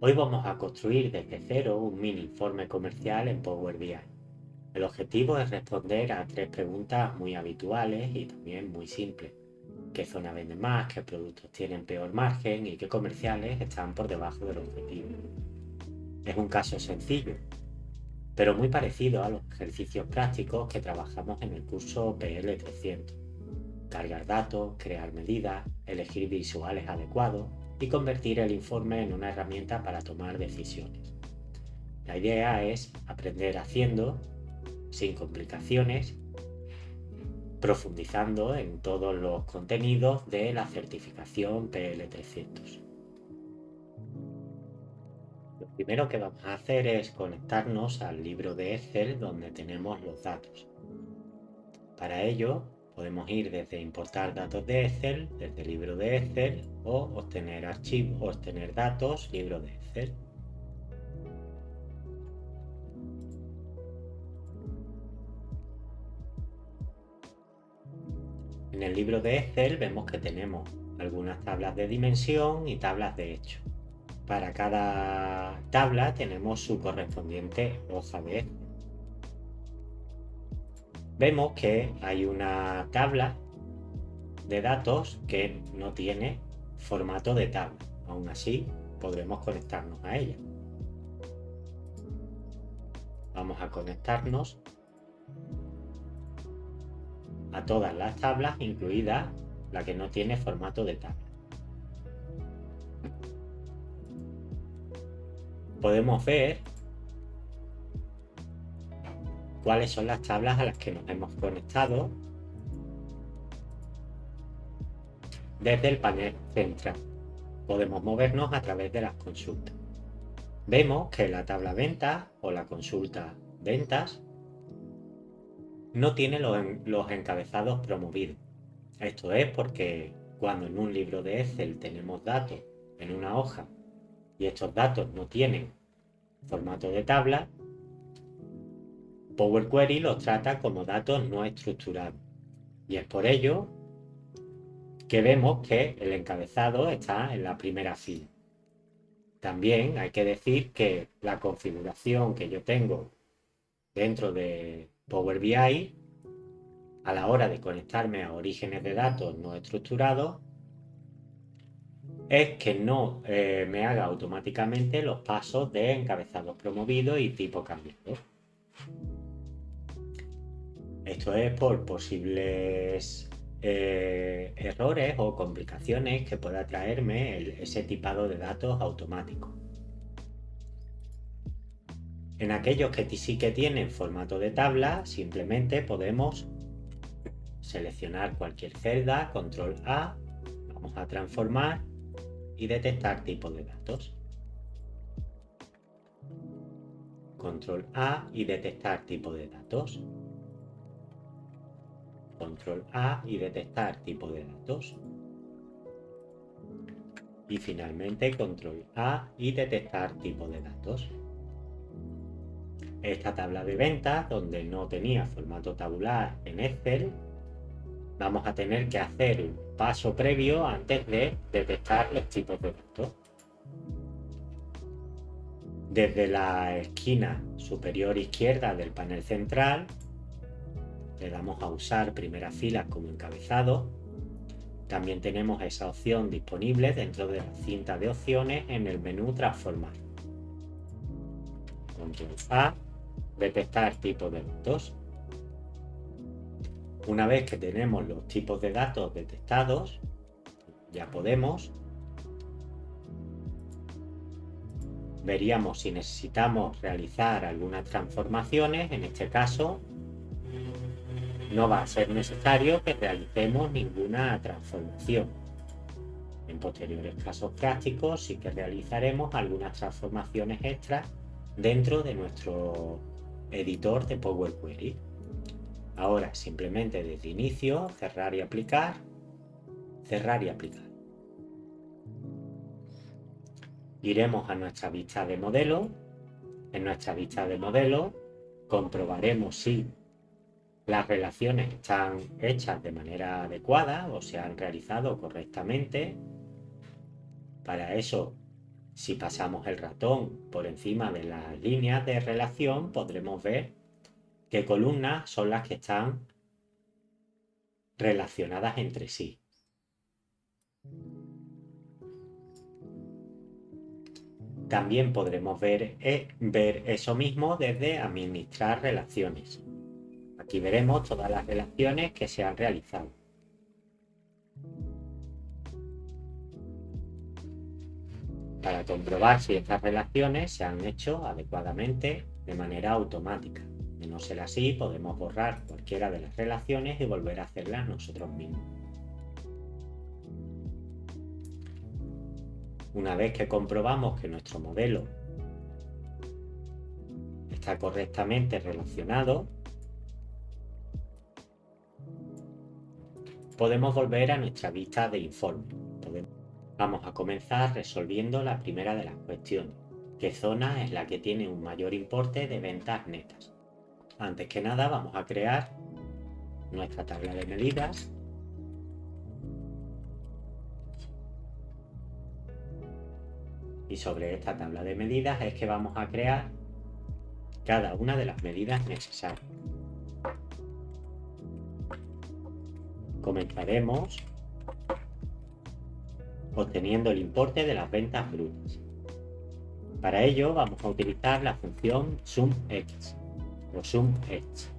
Hoy vamos a construir desde cero un mini informe comercial en Power BI. El objetivo es responder a 3 preguntas muy habituales y también muy simples. ¿Qué zona vende más? ¿Qué productos tienen peor margen? ¿Y qué comerciales están por debajo del objetivo? Es un caso sencillo, pero muy parecido a los ejercicios prácticos que trabajamos en el curso PL300. Cargar datos, crear medidas, elegir visuales adecuados y convertir el informe en una herramienta para tomar decisiones. La idea es aprender haciendo, sin complicaciones, profundizando en todos los contenidos de la certificación PL300. Lo primero que vamos a hacer es conectarnos al libro de Excel donde tenemos los datos. Para ello podemos ir desde importar datos de Excel, desde el libro de Excel, o obtener archivos, obtener datos, libro de Excel. En el libro de Excel vemos que tenemos algunas tablas de dimensión y tablas de hecho. Para cada tabla tenemos su correspondiente hoja de Excel. Vemos que hay una tabla de datos que no tiene formato de tabla. Aún así, podremos conectarnos a ella. Vamos a conectarnos a todas las tablas, incluida la que no tiene formato de tabla. Podemos ver cuáles son las tablas a las que nos hemos conectado desde el panel central. Podemos movernos a través de las consultas. Vemos que la tabla ventas o la consulta ventas no tiene los encabezados promovidos. Esto es porque cuando en un libro de Excel tenemos datos en una hoja y estos datos no tienen formato de tabla, Power Query los trata como datos no estructurados. Y es por ello que vemos que el encabezado está en la primera fila. También hay que decir que la configuración que yo tengo dentro de Power BI a la hora de conectarme a orígenes de datos no estructurados es que no me haga automáticamente los pasos de encabezados promovidos y tipo cambiado. Esto es por posibles errores o complicaciones que pueda traerme ese tipado de datos automático. En aquellos que sí que tienen formato de tabla, simplemente podemos seleccionar cualquier celda, control A, vamos a transformar y detectar tipo de datos. Control A y detectar tipo de datos. Control A y detectar tipo de datos. Y finalmente control A y detectar tipo de datos. Esta tabla de ventas, donde no tenía formato tabular en Excel, vamos a tener que hacer un paso previo antes de detectar los tipos de datos. Desde la esquina superior izquierda del panel central, le damos a usar primera fila como encabezado. También tenemos esa opción disponible dentro de la cinta de opciones en el menú transformar. Control A, detectar tipo de datos. Una vez que tenemos los tipos de datos detectados, ya veríamos si necesitamos realizar algunas transformaciones. En este caso, no va a ser necesario que realicemos ninguna transformación. En posteriores casos prácticos sí que realizaremos algunas transformaciones extras dentro de nuestro editor de Power Query. Ahora simplemente desde inicio, cerrar y aplicar, cerrar y aplicar. Iremos a nuestra vista de modelo. En nuestra vista de modelo comprobaremos si las relaciones están hechas de manera adecuada o se han realizado correctamente. Para eso Si pasamos el ratón por encima de las líneas de relación, podremos ver qué columnas son las que están relacionadas entre sí. También podremos ver eso mismo desde administrar relaciones. Aquí veremos todas las relaciones que se han realizado. Para comprobar si estas relaciones se han hecho adecuadamente de manera automática. De no ser así, podemos borrar cualquiera de las relaciones y volver a hacerlas nosotros mismos. Una vez que comprobamos que nuestro modelo está correctamente relacionado, podemos volver a nuestra vista de informe. Vamos a comenzar resolviendo la primera de las cuestiones. ¿Qué zona es la que tiene un mayor importe de ventas netas? Antes que nada vamos a crear nuestra tabla de medidas. Y sobre esta tabla de medidas es que vamos a crear cada una de las medidas necesarias. Comenzaremos obteniendo el importe de las ventas brutas. Para ello vamos a utilizar la función SumX o SumX.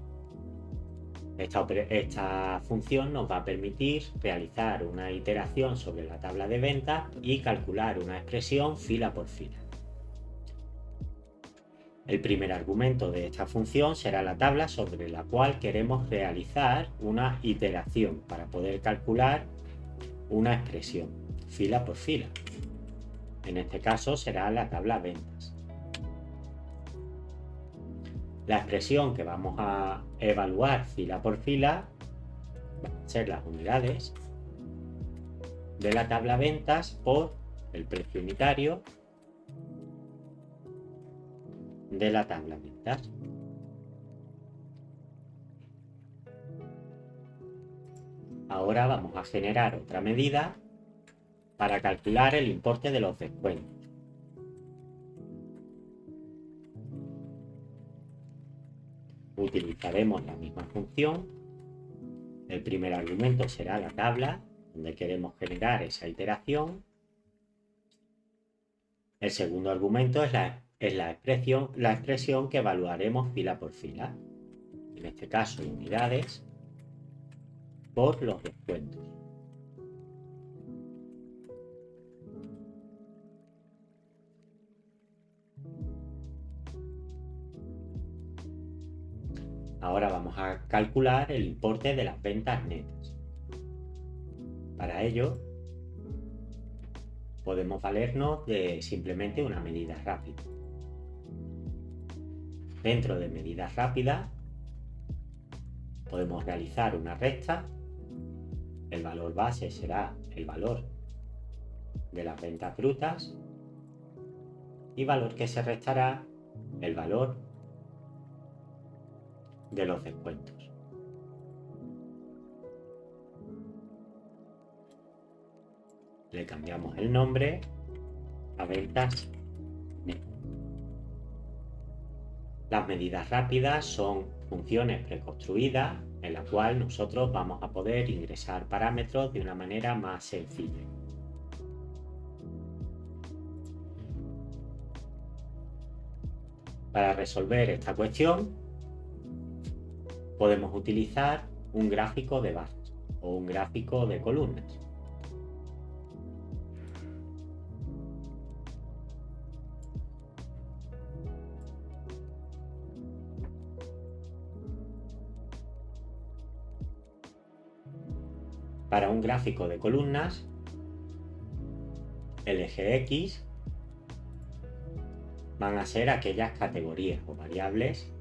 Esta función nos va a permitir realizar una iteración sobre la tabla de ventas y calcular una expresión fila por fila. El primer argumento de esta función será la tabla sobre la cual queremos realizar una iteración para poder calcular una expresión fila por fila. En este caso será la tabla ventas. La expresión que vamos a evaluar fila por fila van a ser las unidades de la tabla ventas por el precio unitario de la tabla ventas. Ahora vamos a generar otra medida para calcular el importe de los descuentos. Utilizaremos la misma función. El primer argumento será la tabla donde queremos generar esa iteración. El segundo argumento es la expresión que evaluaremos fila por fila. En este caso, unidades por los descuentos. Ahora vamos a calcular el importe de las ventas netas. Para ello, podemos valernos de simplemente una medida rápida. Dentro de medidas rápidas, podemos realizar una resta. El valor base será el valor de las ventas brutas y valor que se restará el valor de los descuentos. Le cambiamos el nombre a ventas netas. Las medidas rápidas son funciones preconstruidas en la cual nosotros vamos a poder ingresar parámetros de una manera más sencilla. Para resolver esta cuestión podemos utilizar un gráfico de barras o un gráfico de columnas. Para un gráfico de columnas, el eje X van a ser aquellas categorías o variables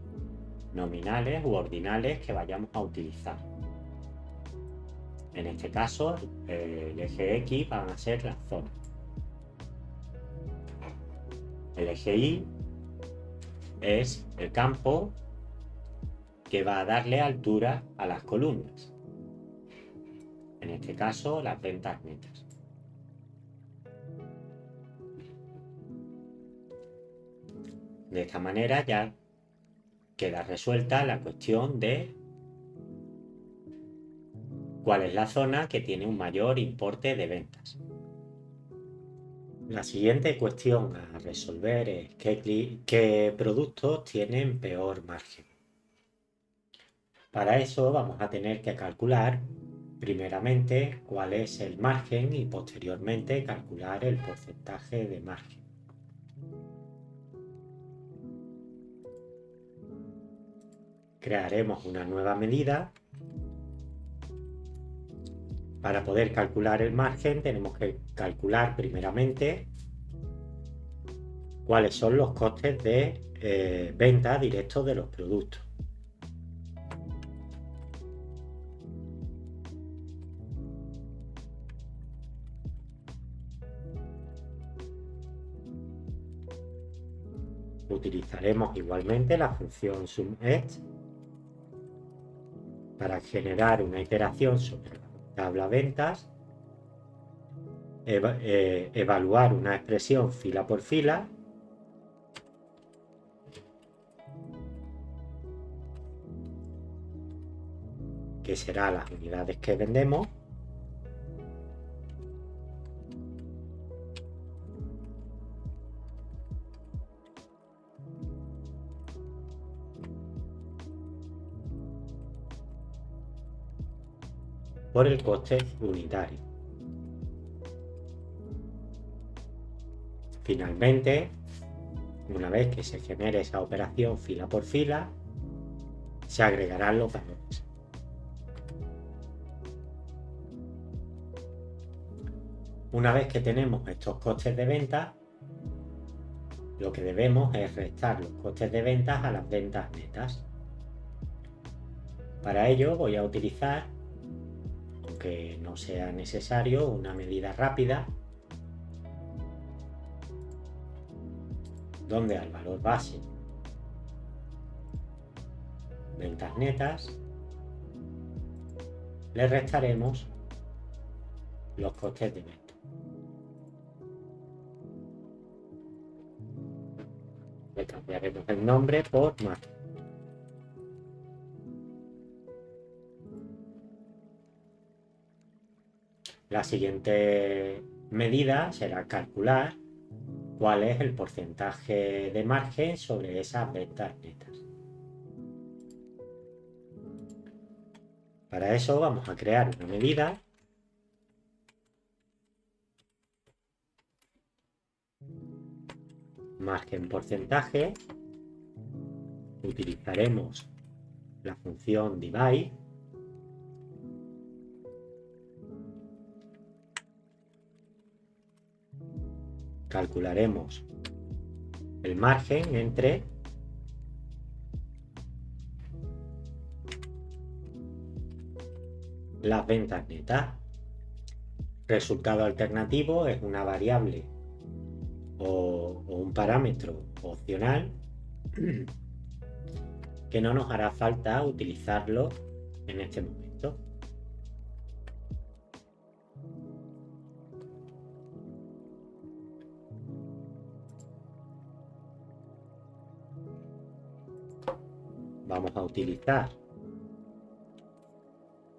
nominales u ordinales que vayamos a utilizar. En este caso, el eje X van a ser las zonas. El eje Y es el campo que va a darle altura a las columnas. En este caso, las ventas netas. De esta manera ya queda resuelta la cuestión de cuál es la zona que tiene un mayor importe de ventas. La siguiente cuestión a resolver es qué productos tienen peor margen. Para eso vamos a tener que calcular primeramente cuál es el margen y posteriormente calcular el porcentaje de margen. Crearemos una nueva medida. Para poder calcular el margen tenemos que calcular primeramente cuáles son los costes de venta directos de los productos. Utilizaremos igualmente la función SumEdge para generar una iteración sobre la tabla ventas, evaluar una expresión fila por fila que será las unidades que vendemos, por el coste unitario. Finalmente, una vez que se genere esa operación fila por fila, se agregarán los valores. Una vez que tenemos estos costes de venta, lo que debemos es restar los costes de ventas a las ventas netas. Para ello voy a utilizar, aunque no sea necesario, una medida rápida donde al valor base ventas netas le restaremos los costes de venta. Le cambiaremos el nombre por margen. La siguiente medida será calcular cuál es el porcentaje de margen sobre esas ventas netas. Para eso vamos a crear una medida margen porcentaje. Utilizaremos la función divide calcularemos el margen entre las ventas netas. Resultado alternativo es una variable o un parámetro opcional que no nos hará falta utilizarlo en este momento. Vamos a utilizar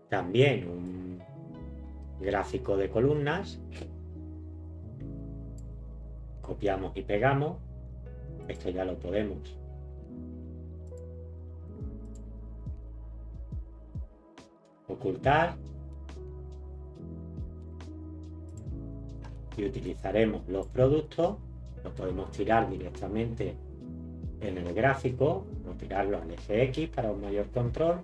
también un gráfico de columnas. Copiamos y pegamos. Esto ya lo podemos ocultar y utilizaremos los productos. Los podemos tirar directamente en el gráfico o tirarlo al eje X para un mayor control.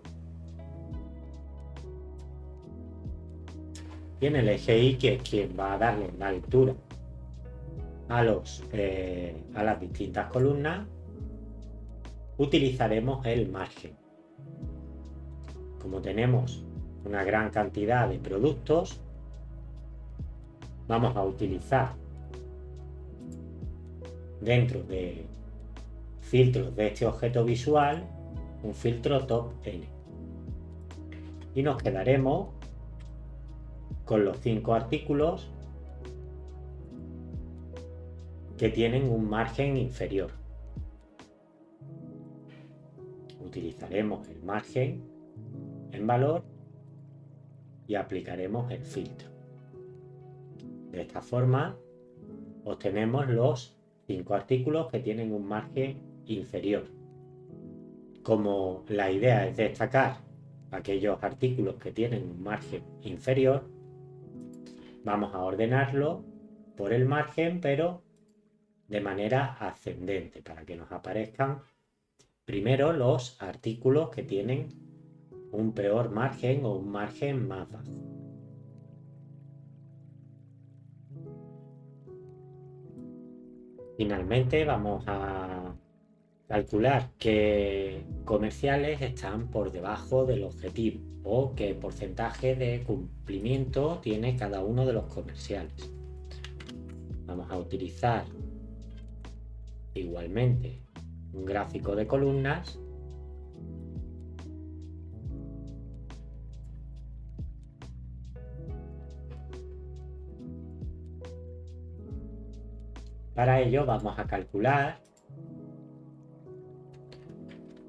Y en el eje Y, que es quien va a darle la altura a las distintas columnas, utilizaremos el margen. Como tenemos una gran cantidad de productos, vamos a utilizar dentro de filtros de este objeto visual un filtro top N y nos quedaremos con los 5 artículos que tienen un margen inferior. utilizaremos el margen en valor y aplicaremos el filtro. De esta forma obtenemos los 5 artículos que tienen un margen inferior. Como la idea es destacar aquellos artículos que tienen un margen inferior, vamos a ordenarlo por el margen, pero de manera ascendente, para que nos aparezcan primero los artículos que tienen un peor margen o un margen más bajo. Finalmente vamos a calcular qué comerciales están por debajo del objetivo o qué porcentaje de cumplimiento tiene cada uno de los comerciales. Vamos a utilizar igualmente un gráfico de columnas Para ello vamos a calcular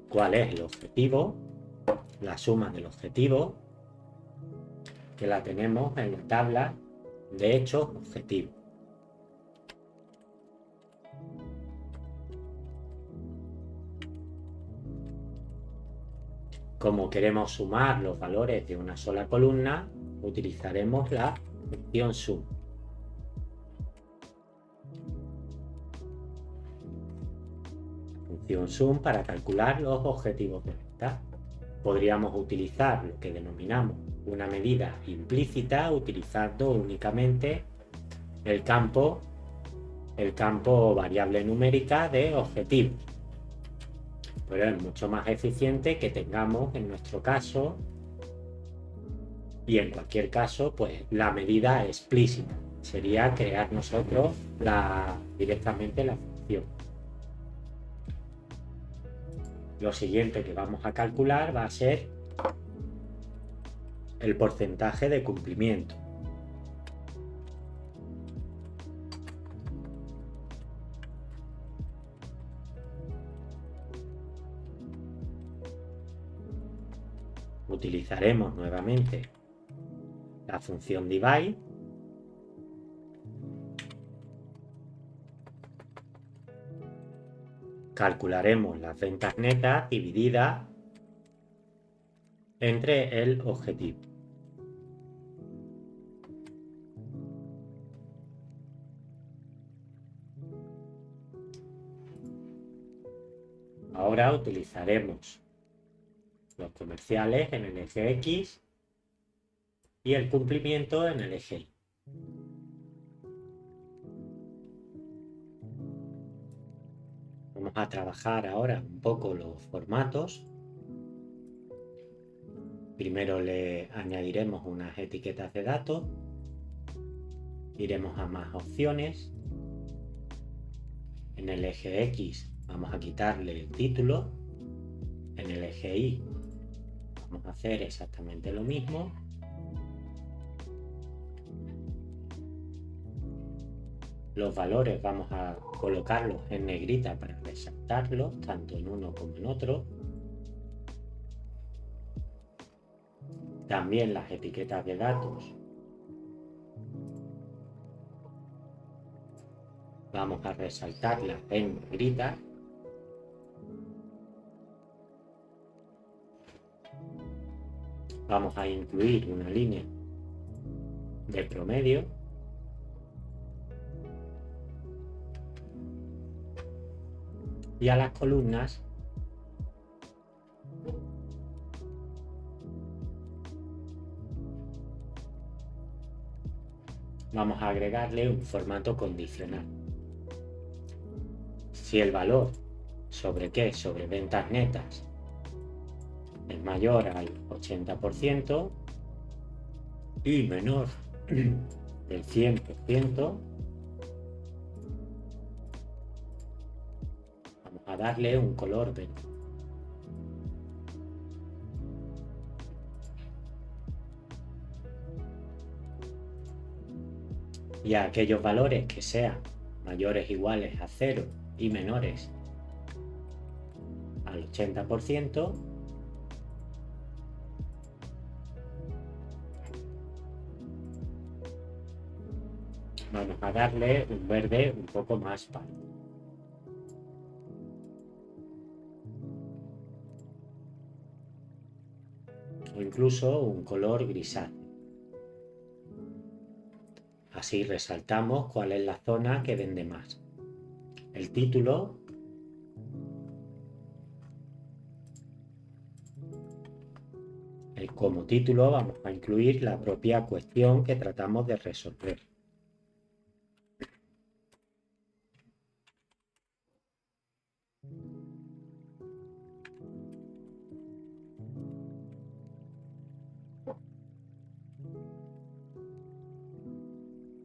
cuál es el objetivo, la suma del objetivo, que la tenemos en la tabla de hechos objetivo. Como queremos sumar los valores de una sola columna, utilizaremos la función sum. Función sum para calcular los objetivos de venta. Podríamos utilizar lo que denominamos una medida implícita utilizando únicamente el campo variable numérica de objetivo. Pero es mucho más eficiente que tengamos en nuestro caso y en cualquier caso pues la medida explícita. Sería crear nosotros directamente la función. Lo siguiente que vamos a calcular va a ser el porcentaje de cumplimiento. Utilizaremos nuevamente la función divide calcularemos las ventas netas divididas entre el objetivo. Ahora utilizaremos los comerciales en el eje X y el cumplimiento en el eje Y. Vamos a trabajar ahora un poco los formatos. Primero le añadiremos unas etiquetas de datos. Iremos a más opciones. En el eje X vamos a quitarle el título. En el eje Y vamos a hacer exactamente lo mismo. Los valores vamos a colocarlos en negrita para resaltarlos, tanto en uno como en otro. También las etiquetas de datos vamos a resaltarlas en negrita. Vamos a incluir una línea de promedio. Y a las columnas vamos a agregarle un formato condicional. Si el valor sobre ventas netas es mayor al 80% y menor del 100%, vamos a darle un color verde. Y a aquellos valores que sean mayores o iguales a 0 y menores al 80%. Vamos a darle un verde un poco más pálido. O incluso un color grisáceo. Así resaltamos cuál es la zona que vende más. El título como título vamos a incluir la propia cuestión que tratamos de resolver.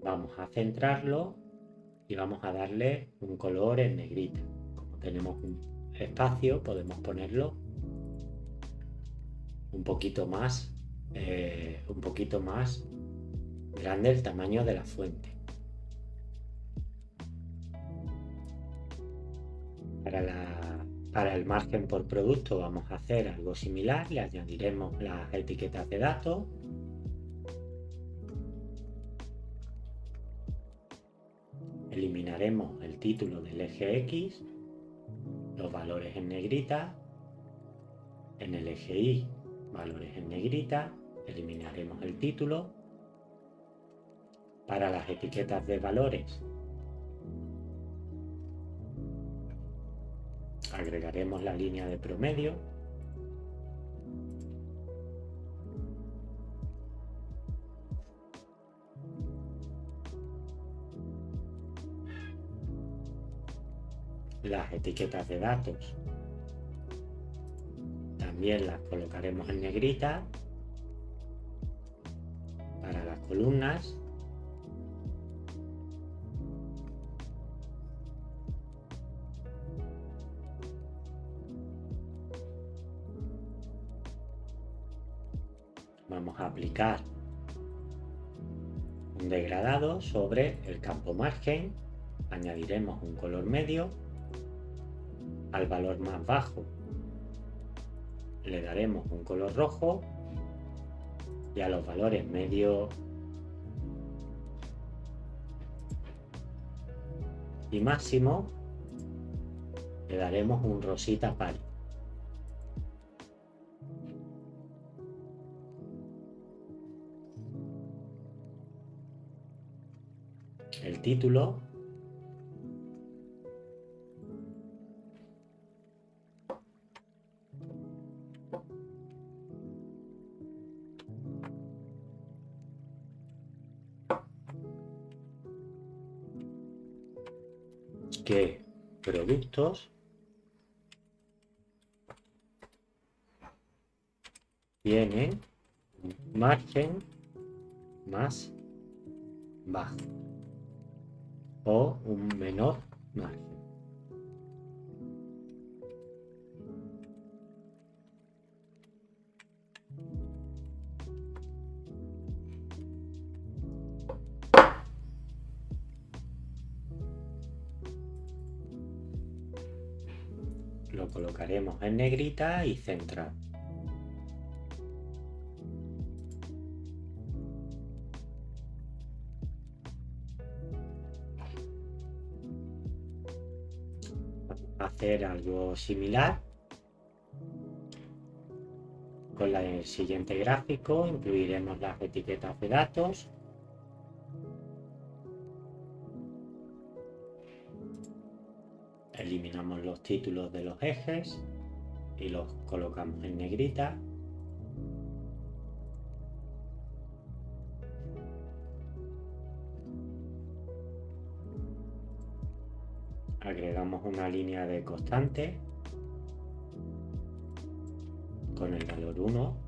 Vamos a centrarlo y vamos a darle un color en negrita. Como tenemos un espacio, podemos ponerlo un poquito más grande el tamaño de la fuente. Para el margen por producto vamos a hacer algo similar, le añadiremos las etiquetas de datos. Eliminaremos el título del eje X, los valores en negrita, en el eje Y, valores en negrita, eliminaremos el título. Para las etiquetas de valores, agregaremos la línea de promedio. Las etiquetas de datos también las colocaremos en negrita. Para las columnas vamos a aplicar un degradado sobre el campo margen, añadiremos un color medio, al valor más bajo le daremos un color rojo y a los valores medio y máximo le daremos un rosita pálido. El título ¿qué productos tienen un margen más bajo o un menor margen? Lo colocaremos en negrita y centrado. Hacer algo similar con el siguiente gráfico. Incluiremos las etiquetas de datos, eliminamos los títulos de los ejes y los colocamos en negrita. Agregamos una línea de constante con el valor 1.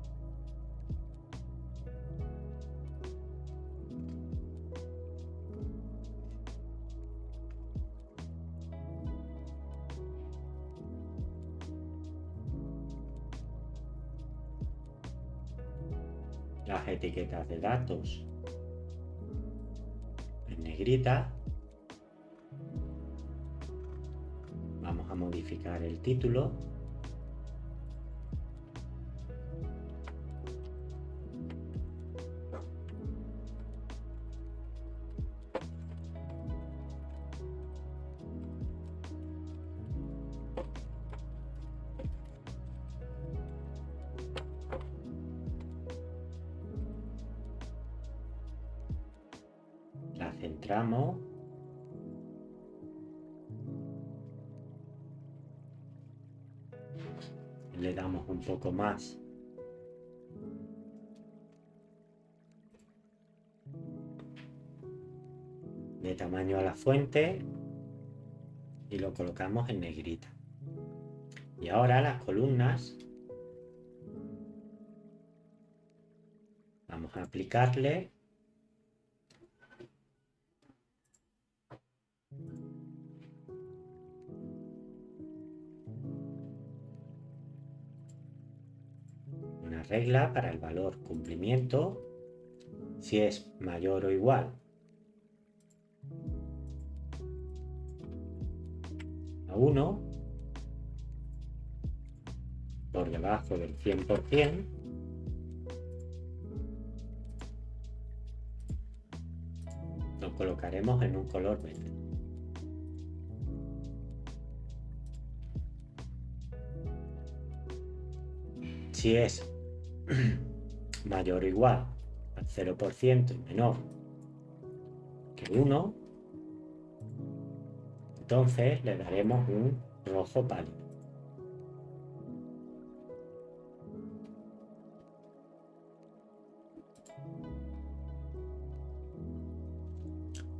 Las etiquetas de datos en negrita. Vamos a modificar el título Entramos. Le damos un poco más de tamaño a la fuente y lo colocamos en negrita. Y ahora las columnas vamos a aplicarle una regla para el valor cumplimiento. Si es mayor o igual a 1, por debajo del 100%, lo colocaremos en un color verde. Si es mayor o igual al 0% y menor que 1, entonces le daremos un rojo pálido.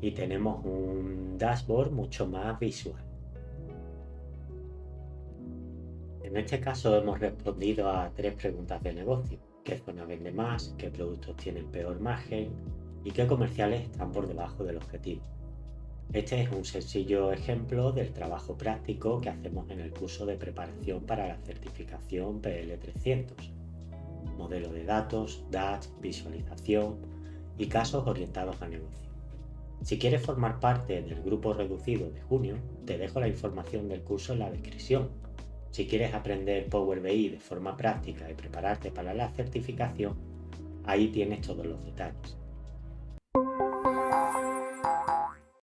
Y tenemos un dashboard mucho más visual. En este caso hemos respondido a 3 preguntas de negocio: ¿qué zona vende más? ¿Qué productos tienen peor margen? ¿Y qué comerciales están por debajo del objetivo? Este es un sencillo ejemplo del trabajo práctico que hacemos en el curso de preparación para la certificación PL300. Modelo de datos, DAX, visualización y casos orientados a negocio. Si quieres formar parte del grupo reducido de junio, te dejo la información del curso en la descripción. Si quieres aprender Power BI de forma práctica y prepararte para la certificación, ahí tienes todos los detalles.